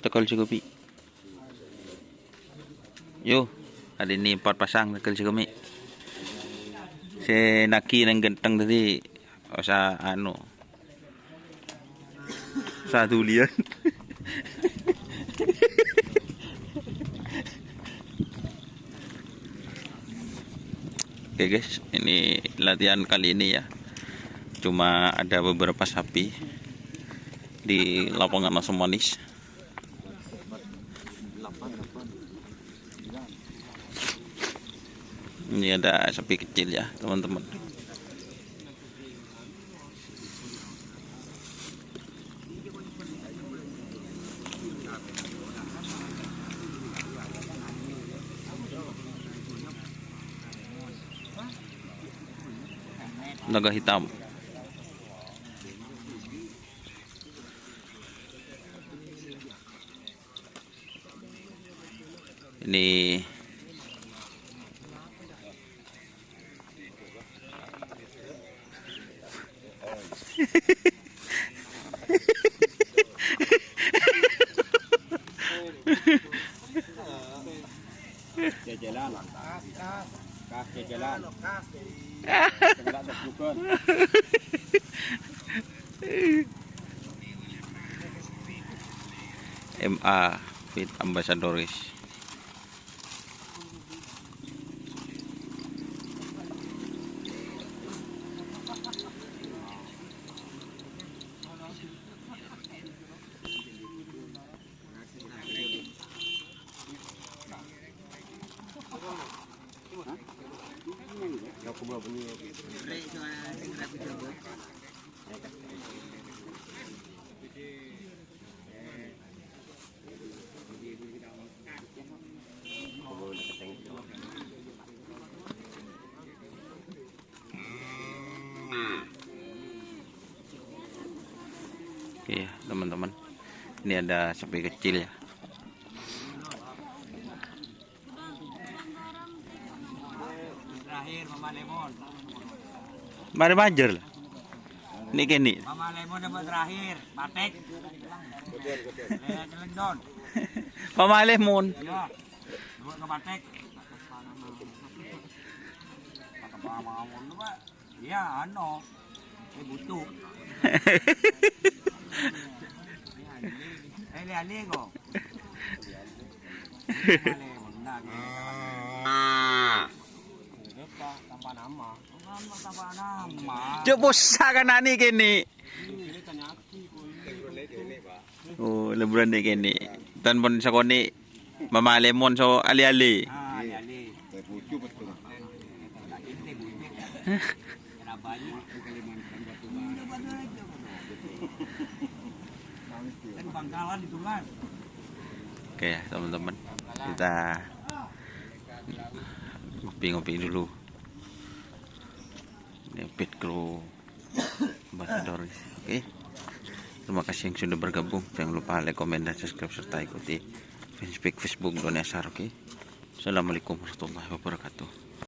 tekol Cikumi. Yo, ada ini 4 pasang tekol Cikumi. Si Naki yang ganteng tadi, usah satu lian. Oke guys, ini latihan kali ini ya. Cuma ada beberapa sapi di lapangan Asam Manis. Ini ada sapi kecil ya teman-teman. Naga hitam. Ini jalan. MA Fit Ambassadors. Oke ya teman-teman, ini ada sapi kecil ya. Terakhir Mama Lemon. Mari majer lah. Ini kini. Mama Lemon dapat terakhir, batek. Celendon. Mama Lemon. Iya. Buat ke batek. Mama Lemon lu, Pak. Iya, butuh. Lihat kok. Tambah nama. Coba sakan ani kini. Oh, leburan deh kini. Dan pun sakoni Mama Lemon so ali-ali. Ali-ali. Bangkalan itu kan. Oke ya teman-teman, kita ngopi-ngopi dulu. Ini Pit Crew Ambassadors. Oke, terima kasih yang sudah bergabung. Jangan lupa like, komen, dan subscribe serta ikuti Facebook Doni Asar. Oke, assalamualaikum warahmatullahi wabarakatuh.